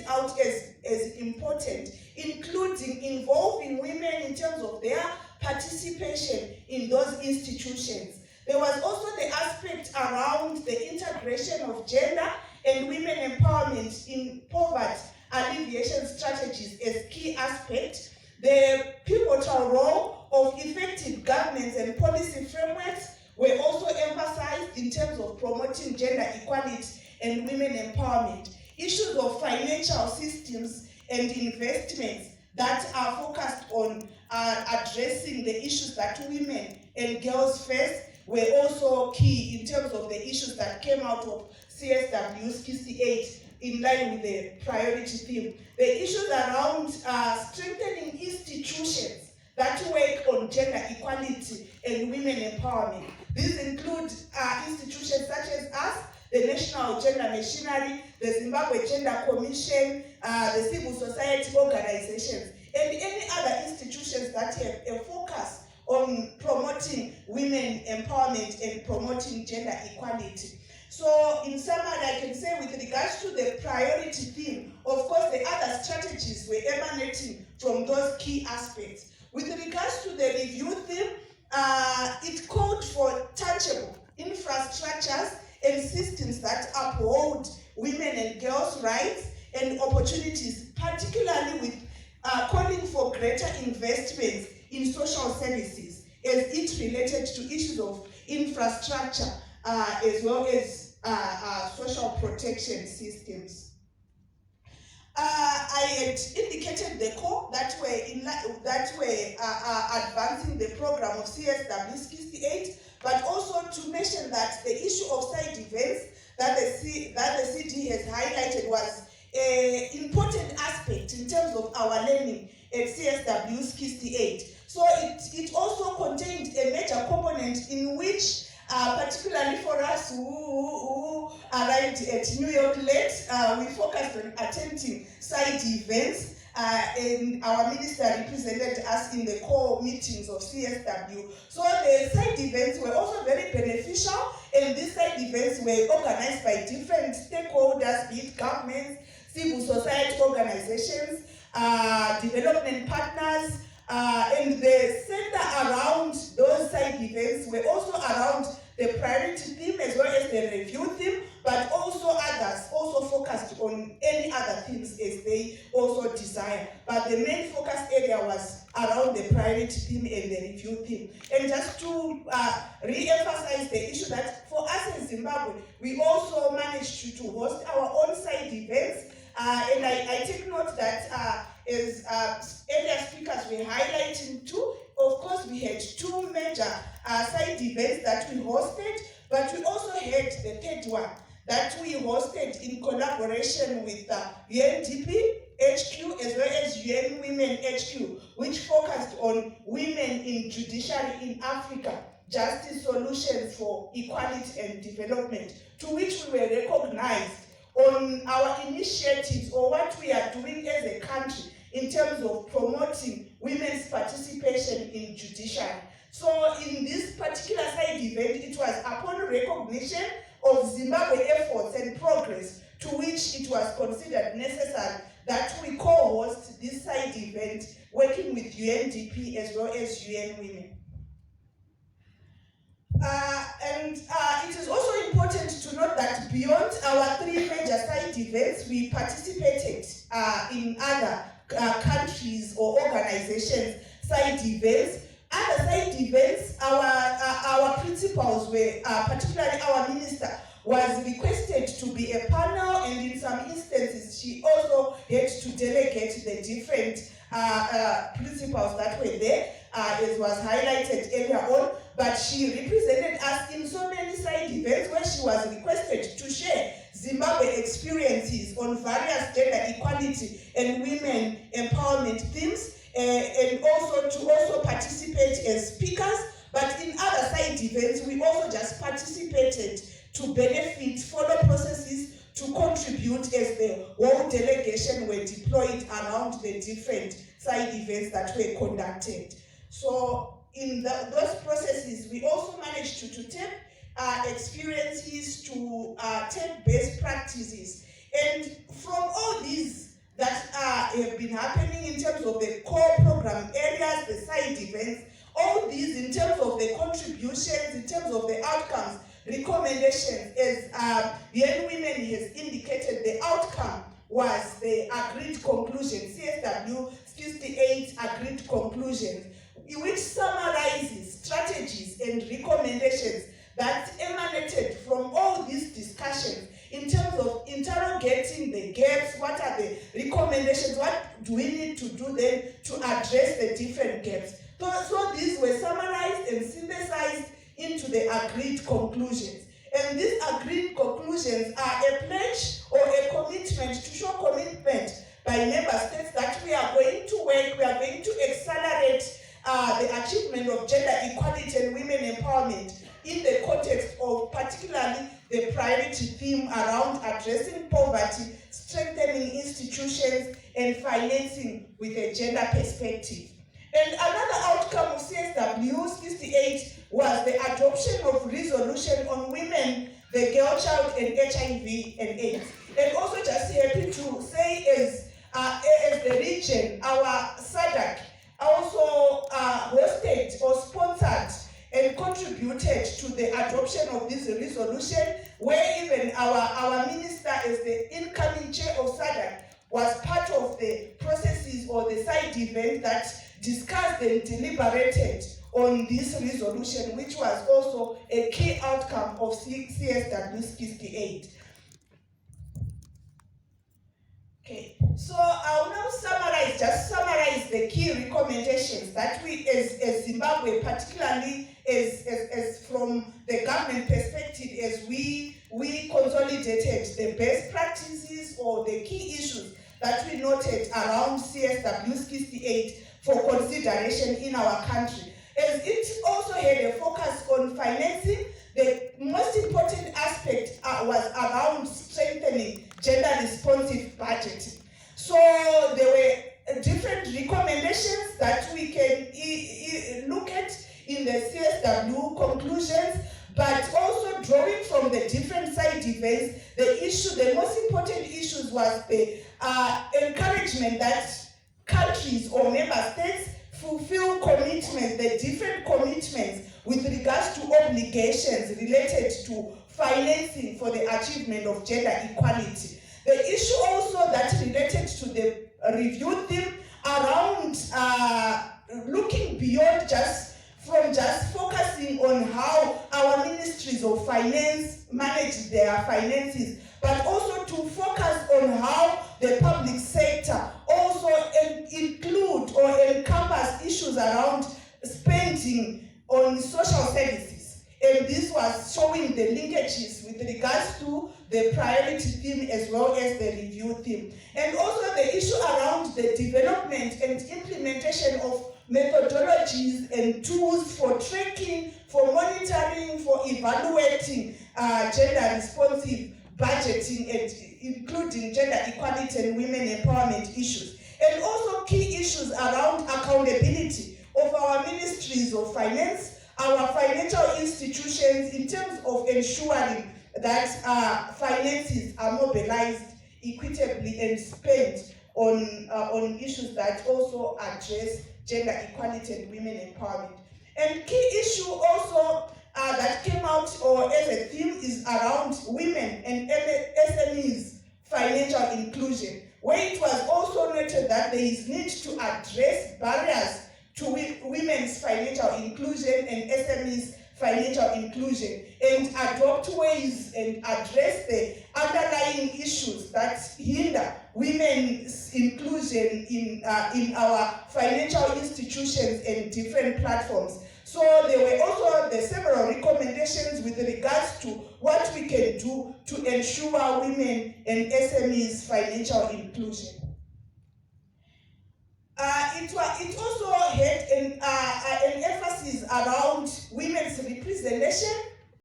out as important, including involving women in terms of their participation in those institutions. There was also the aspect around the integration of gender and women empowerment in poverty alleviation strategies as key aspects. The pivotal role of effective governance and policy frameworks were also emphasized in terms of promoting gender equality and women empowerment. Issues of financial systems and investments that are focused on addressing the issues that women and girls face were also key in terms of the issues that came out of CSW68 in line with the priority theme. The issues around strengthening institutions that work on gender equality and women empowerment. These include institutions such as us, the National Gender Machinery, the Zimbabwe Gender Commission, the civil society organizations, and any other institutions that have a focus on promoting women empowerment and promoting gender equality. So in summary, I can say with regards to the priority theme, of course the other strategies were emanating from those key aspects. With regards to the review theme, it called for tangible infrastructures and systems that uphold women and girls' rights and opportunities, particularly with calling for greater investments in social services as it related to issues of infrastructure as well as social protection systems. I had indicated the core that were advancing the program of CSW68, but also to mention that the issue of side events that the CD has highlighted was an important aspect in terms of our learning at CSW68. So it also contained a major component in which, particularly for us who arrived at New York late, we focused on attending side events, and our minister represented us in the core meetings of CSW. So the side events were also very beneficial, and these side events were organized by different stakeholders, be it governments, civil society organizations, development partners, and the center around those side events were also around the priority theme as well as the review theme, but also others also focused on any other themes as they also desire. But the main focus area was around the priority theme and the review theme. And just to re-emphasize the issue that for us in Zimbabwe, we also managed to host our own side events. And I take note that as earlier speakers were highlighting too, of course we had two major side events that we hosted, but we also had the third one that we hosted in collaboration with UNDP HQ as well as UN Women HQ, which focused on women in judiciary in Africa, justice solutions for equality and development, to which we were recognized on our initiatives or what we are doing as a country in terms of promoting women's participation in judiciary. So in this particular side event, it was upon recognition of Zimbabwe efforts and progress to which it was considered necessary that we co-host this side event working with UNDP as well as UN Women. It is also important to note that beyond our three major side events, we participated in other countries or organizations' side events. Other side events, our principals were, particularly our minister, was requested to be a panel, and in some instances she also had to delegate the different principals that were there, as was highlighted earlier on. But she represented us in so many side events where she was requested to share Zimbabwe experiences on various gender equality and women empowerment themes, and also to participate as speakers. But in other side events, we also just participated to benefit, follow processes, to contribute as the whole delegation were deployed around the different side events that were conducted. So in those processes, we also managed to take experiences, to take best practices. And from all these have been happening in terms of the core program areas, the side events, all these in terms of the contributions, in terms of the outcomes, recommendations, as Young Women has indicated, the outcome was the agreed conclusion, CSW68 agreed conclusions, which summarizes strategies and recommendations that emanated from all these discussions in terms of interrogating the gaps, what are the recommendations, what do we need to do then to address the different gaps. So these were summarized and synthesized into the agreed conclusions. And these agreed conclusions are a pledge or a commitment, to show commitment by member states that we are going to work, we are going to accelerate the achievement of gender equality and women empowerment in the context of particularly the priority theme around addressing poverty, strengthening institutions, and financing with a gender perspective. And another outcome of CSW68 was the adoption of resolution on women, the girl child, and HIV and AIDS. And also just happy to say as the region, our SADC also hosted or sponsored and contributed to the adoption of this resolution, where even our minister, as the incoming chair of SADC, was part of the processes or the side event that discussed and deliberated on this resolution, which was also a key outcome of CSW68. Okay, so I'll now summarize the key recommendations that we as Zimbabwe, particularly as from the government perspective, as we consolidated the best practices or the key issues that we noted around CSW68 for consideration in our country. As it also had a focus on financing, the most important aspect was around strengthening gender responsive budgeting. So there were different recommendations that we can look at in the CSW conclusions, but also drawing from the different side events, the most important issues was the encouragement that countries or member states fulfill commitments, the different commitments with regards to obligations related to financing for the achievement of gender equality. The issue also that related to the review theme around looking beyond just focusing on how our ministries of finance manage their finances, but also to focus on how the public sector also include or encompass issues around spending on social services. And this was showing the linkages with regards to the priority theme as well as the review theme. And also the issue around the development and implementation of methodologies and tools for tracking, for monitoring, for evaluating gender responsive budgeting, and including gender equality and women empowerment issues. And also key issues around accountability of our ministries of finance, our financial institutions, in terms of ensuring that finances are mobilized equitably and spent on issues that also address gender equality and women empowerment. And key issue also that came out or as a theme is around women and SMEs financial inclusion, where it was also noted that there is need to address barriers to women's financial inclusion and SMEs financial inclusion, and adopt ways and address the underlying issues that hinder women's inclusion in our financial institutions and different platforms. So there were also the several recommendations with regards to what we can do to ensure women and SMEs financial inclusion. It also had an emphasis around women's representation